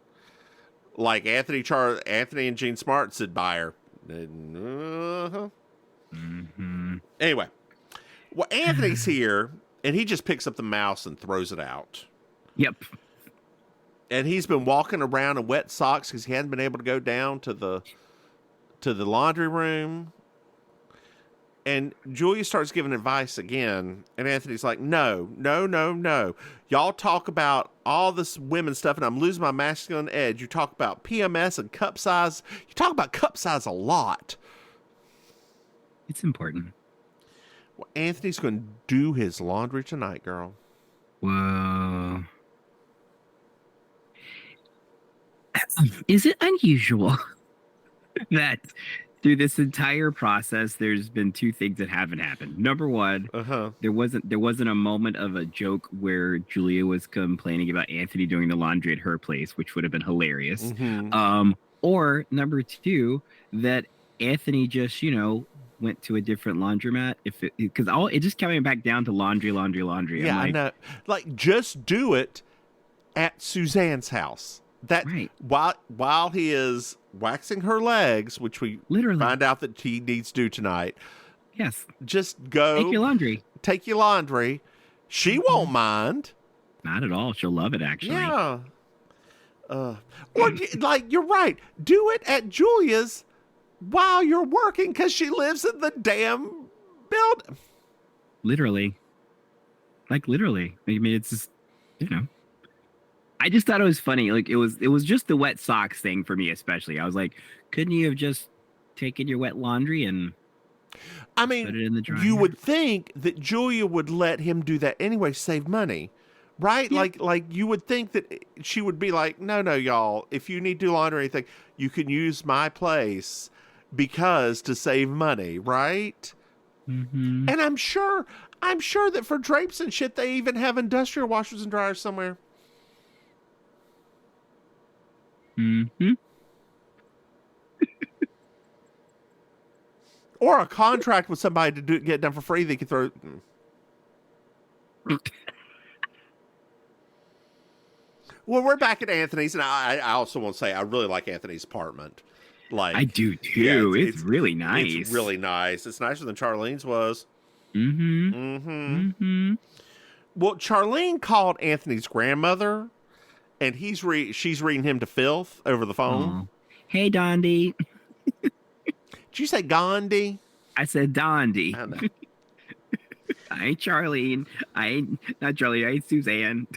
Speaker 1: Like Anthony and Gene Smart sit by her.
Speaker 2: Mm-hmm.
Speaker 1: Anyway. Well, Anthony's here, and he just picks up the mouse and throws it out.
Speaker 2: Yep.
Speaker 1: And he's been walking around in wet socks because he hadn't been able to go down to the laundry room. And Julia starts giving advice again. And Anthony's like, no. Y'all talk about all this women stuff, and I'm losing my masculine edge. You talk about PMS and cup size. You talk about cup size a lot.
Speaker 2: It's important.
Speaker 1: Well, Anthony's going to do his laundry tonight, girl.
Speaker 2: Whoa. Is it unusual that through this entire process, there's been two things that haven't happened? Number one, there wasn't a moment of a joke where Julia was complaining about Anthony doing the laundry at her place, which would have been hilarious. Mm-hmm. Or number two, that Anthony just, went to a different laundromat. Because it just coming back down to laundry.
Speaker 1: Yeah, I know. Like, just do it at Suzanne's house. That right. While he is waxing her legs, which we literally find out that he needs to do tonight.
Speaker 2: Yes.
Speaker 1: Just go. Take your laundry. She won't mind.
Speaker 2: Not at all. She'll love it, actually.
Speaker 1: Yeah. Or, you're right. Do it at Julia's while you're working because she lives in the damn building.
Speaker 2: Literally. Like, literally. I mean, it's just, I just thought it was funny. Like, it was just the wet socks thing for me, especially. I was like, couldn't you have just taken your wet laundry and put it in the dryer?
Speaker 1: You would think that Julia would let him do that anyway, save money, right? Yeah. Like you would think that she would be like, no, y'all, if you need to do laundry or anything, you can use my place because to save money, right?
Speaker 2: Mm-hmm.
Speaker 1: And I'm sure that for drapes and shit, they even have industrial washers and dryers somewhere.
Speaker 2: Mm-hmm.
Speaker 1: Or a contract with somebody to get it done for free. They could throw. Well, we're back at Anthony's, and I also want to say I really like Anthony's apartment. Like,
Speaker 2: I do too. Yeah, it's really nice.
Speaker 1: It's really nice. It's nicer than Charlene's was.
Speaker 2: Mm-hmm.
Speaker 1: Mm-hmm.
Speaker 2: Mm-hmm.
Speaker 1: Well, Charlene called Anthony's grandmother. And she's reading him to filth over the phone.
Speaker 2: Oh. Hey, Dondi.
Speaker 1: Did you say Gandhi?
Speaker 2: I said Dondi.
Speaker 1: I know.
Speaker 2: I ain't Charlene. I ain't not Charlene. I ain't Suzanne.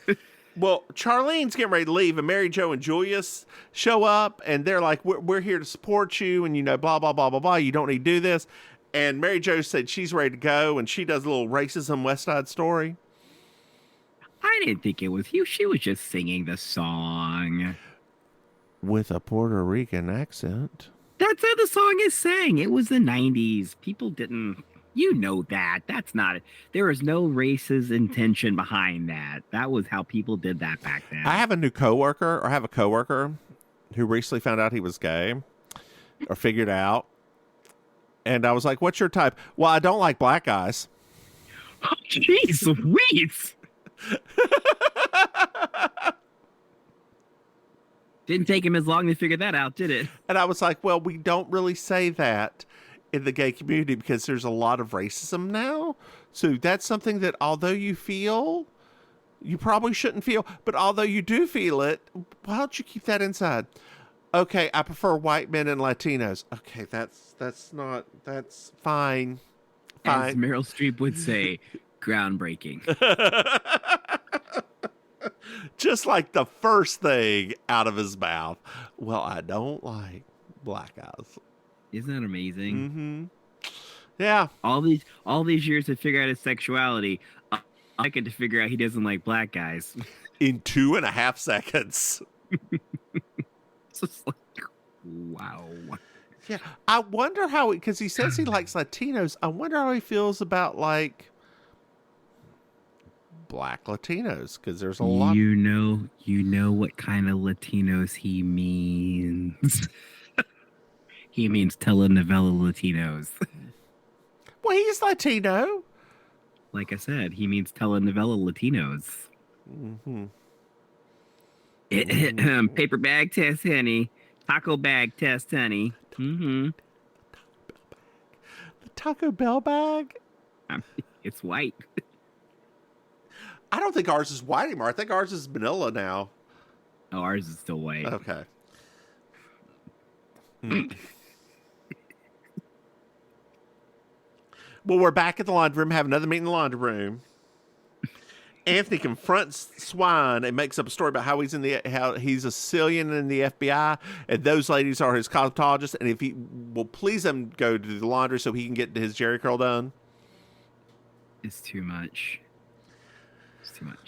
Speaker 1: Well, Charlene's getting ready to leave, and Mary Jo and Julius show up, and they're like, we're here to support you, and, blah, blah, blah, blah, blah. You don't need to do this. And Mary Jo said she's ready to go, and she does a little racism West Side Story.
Speaker 2: I didn't think it was you. She was just singing the song.
Speaker 1: With a Puerto Rican accent.
Speaker 2: That's how the song is sang. It was the 90s. People didn't... You know that. That's not... There was no racist intention behind that. That was how people did that back then.
Speaker 1: I have a coworker who recently found out he was gay or figured out. And I was like, what's your type? Well, I don't like black guys.
Speaker 2: Oh, jeez Louise. Didn't take him as long to figure that out, did it?
Speaker 1: And I was like, well, we don't really say that in the gay community because there's a lot of racism now. So that's something that although you feel, you probably shouldn't feel. But although you do feel it, why don't you keep that inside? Okay, I prefer white men and Latinos. Okay, that's fine.
Speaker 2: As Meryl Streep would say, groundbreaking.
Speaker 1: Just like the first thing out of his mouth. Well, I don't like black guys.
Speaker 2: Isn't that amazing?
Speaker 1: Mm-hmm. Yeah.
Speaker 2: All these years to figure out his sexuality, I get to figure out he doesn't like black guys.
Speaker 1: In 2.5 seconds.
Speaker 2: It's just like, wow.
Speaker 1: Yeah. I wonder how, because he says he likes Latinos. I wonder how he feels about like black Latinos, because there's a lot.
Speaker 2: You know what kind of Latinos he means. He means telenovela Latinos.
Speaker 1: Well, he's Latino.
Speaker 2: Like I said, he means telenovela Latinos.
Speaker 1: Mm-hmm.
Speaker 2: Paper bag test, honey. Taco bag test, honey. Mm-hmm.
Speaker 1: The Taco Bell bag?
Speaker 2: It's white.
Speaker 1: I don't think ours is white anymore. I think ours is vanilla now.
Speaker 2: Oh, ours is still white.
Speaker 1: Okay. Well, we're back at the laundry room, have another meeting in the laundry room. Anthony confronts Swine and makes up a story about how he's a Sicilian in the FBI, and those ladies are his cosmetologists, and if he will please them go to the laundry so he can get his Jerry curl done.
Speaker 2: It's too much.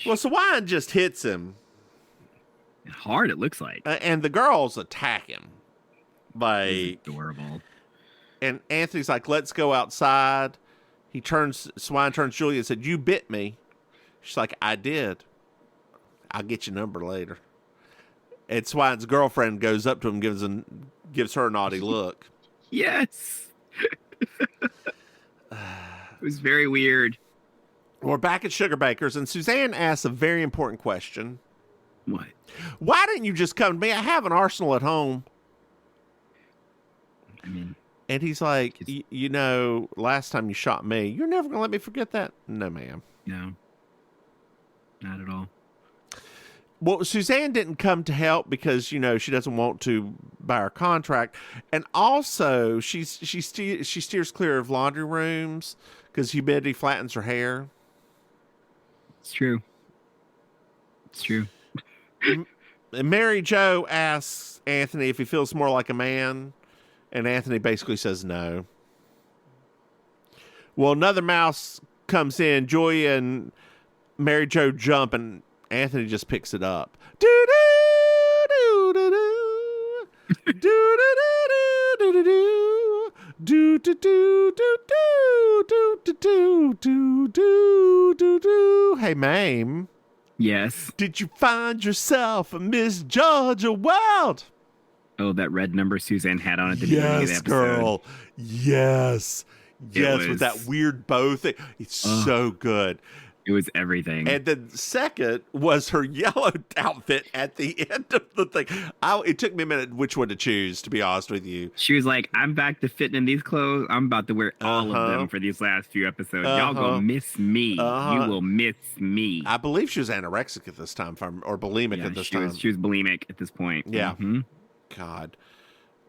Speaker 1: Well, Swine just hits him.
Speaker 2: Hard, it looks like.
Speaker 1: And the girls attack him.
Speaker 2: It's adorable.
Speaker 1: And Anthony's like, let's go outside. Swine turns to Julia and said, you bit me. She's like, I did. I'll get your number later. And Swine's girlfriend goes up to him and gives her a naughty look.
Speaker 2: Yes. It was very weird.
Speaker 1: We're back at Sugar Baker's, and Suzanne asks a very important question.
Speaker 2: What?
Speaker 1: Why didn't you just come to me? I have an arsenal at home.
Speaker 2: I mean...
Speaker 1: And he's like, last time you shot me, you're never going to let me forget that? No, ma'am.
Speaker 2: No. Not at all.
Speaker 1: Well, Suzanne didn't come to help because, she doesn't want to buy her contract. And also, she steers clear of laundry rooms because humidity flattens her hair.
Speaker 2: It's true.
Speaker 1: And Mary Jo asks Anthony if he feels more like a man. And Anthony basically says no. Well, another mouse comes in. Joy and Mary Jo jump, and Anthony just picks it up. Hey, Maim.
Speaker 2: Yes.
Speaker 1: Did you find yourself a Miss Georgia Wild?
Speaker 2: Oh, that red number Suzanne had on at the beginning of the episode.
Speaker 1: Girl. Yes. With that weird bow thing. It's so good.
Speaker 2: It was everything.
Speaker 1: And then second was her yellow outfit at the end of the thing. It took me a minute which one to choose, to be honest with you.
Speaker 2: She was like, I'm back to fitting in these clothes. I'm about to wear all of them for these last few episodes. Y'all gonna miss me. You will miss me.
Speaker 1: I believe she was anorexic at this time, or bulimic at this time.
Speaker 2: She was bulimic at this point.
Speaker 1: Yeah.
Speaker 2: Mm-hmm.
Speaker 1: God.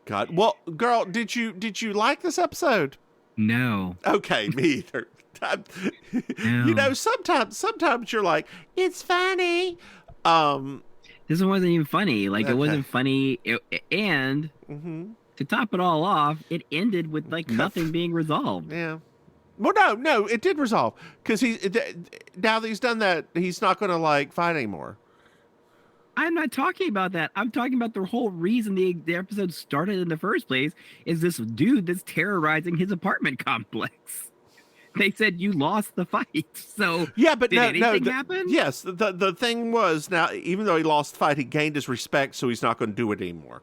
Speaker 1: God. Well, girl, did you like this episode?
Speaker 2: No.
Speaker 1: Okay, me either.
Speaker 2: No.
Speaker 1: You know, sometimes you're like, it's funny.
Speaker 2: This one wasn't even funny. Like,
Speaker 1: Okay.
Speaker 2: it wasn't funny. And to top it all off, it ended with like nothing being resolved.
Speaker 1: Yeah. Well, no, it did resolve because now that he's done that, he's not going to like fight anymore.
Speaker 2: I'm not talking about that. I'm talking about the whole reason the episode started in the first place is this dude that's terrorizing his apartment complex. They said you lost the fight. So
Speaker 1: yeah, but
Speaker 2: did anything happen?
Speaker 1: Yes, the thing was, now even though he lost the fight, he gained his respect, so he's not going to do it anymore.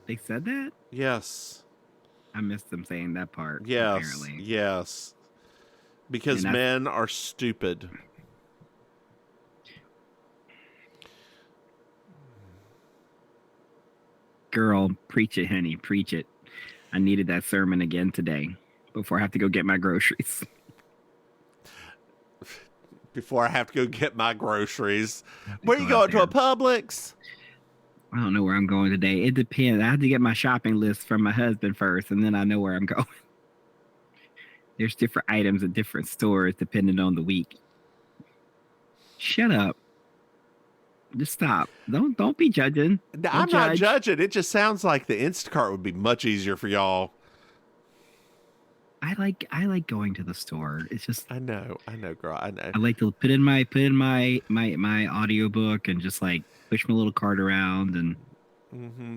Speaker 2: They said that?
Speaker 1: Yes.
Speaker 2: I missed them saying that part.
Speaker 1: Yes.
Speaker 2: Apparently.
Speaker 1: Yes. Because men are stupid.
Speaker 2: Girl, preach it, honey. Preach it. I needed that sermon again today before I have to go get my groceries.
Speaker 1: Before I have to go get my groceries. Where you going, to a Publix?
Speaker 2: I don't know where I'm going today. It depends. I have to get my shopping list from my husband first, and then I know where I'm going. There's different items at different stores depending on the week. Shut up. Just stop. Don't be judging.
Speaker 1: I'm not judging. It just sounds like the Instacart would be much easier for y'all.
Speaker 2: I like going to the store. It's just
Speaker 1: I know, girl. I know.
Speaker 2: I like to put in my audiobook and just like push my little cart around and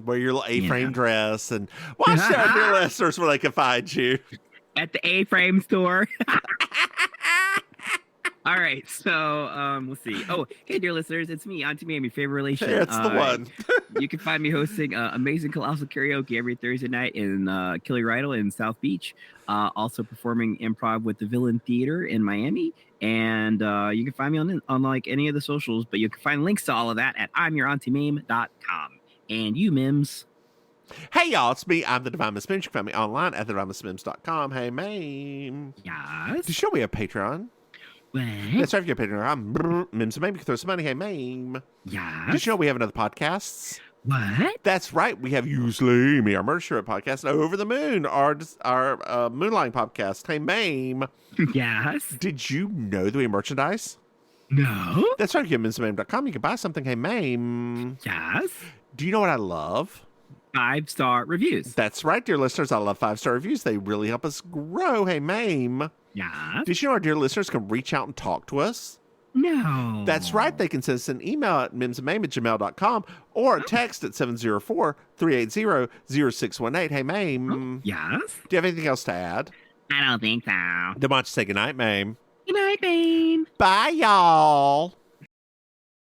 Speaker 1: wear your little A-frame dress and watch out your listeners where they can find you
Speaker 2: at the A-frame store. All right, so let's see. Oh, hey, dear listeners, it's me, Auntie Maim, your favorite relation.
Speaker 1: That's the one.
Speaker 2: You can find me hosting Amazing Colossal Karaoke every Thursday night in Killy Rydell in South Beach. Also performing improv with the Villain Theater in Miami. And you can find me on like any of the socials, but you can find links to all of that at I'mYourAuntieMaim.com. And you, Mims.
Speaker 1: Hey, y'all, it's me. I'm the Divine Miss Mims. You can find me online at thedivinemissmims.com. Hey, Maim.
Speaker 2: Yes.
Speaker 1: Did you know we have Patreon?
Speaker 2: What?
Speaker 1: That's right, if you're a Patreon. I'm Mims and Maim. You can throw some money. Hey, Maim.
Speaker 2: Yes.
Speaker 1: Did you know we have another podcast?
Speaker 2: What?
Speaker 1: That's right. We have Usually Me, our Murder Short podcast, and Over the Moon, our Moonlighting podcast. Hey, Maim.
Speaker 2: Yes.
Speaker 1: Did you know that we have merchandise?
Speaker 2: No.
Speaker 1: That's right. If you have MrMahaffey.com, you can buy something. Hey, Maim.
Speaker 2: Yes.
Speaker 1: Do you know what I love?
Speaker 2: 5-star reviews.
Speaker 1: That's right, dear listeners. I love 5-star reviews. They really help us grow. Hey, Maim.
Speaker 2: Yes.
Speaker 1: Did you know our dear listeners can reach out and talk to us?
Speaker 2: No.
Speaker 1: That's right. They can send us an email at mimsandmaim@gmail.com or a text at 704-380-0618. Hey, Maim.
Speaker 2: Yes.
Speaker 1: Do you have anything else to add?
Speaker 2: I don't think so.
Speaker 1: Then why don't you say goodnight, Maim?
Speaker 2: Good night, Maim.
Speaker 1: Bye, y'all.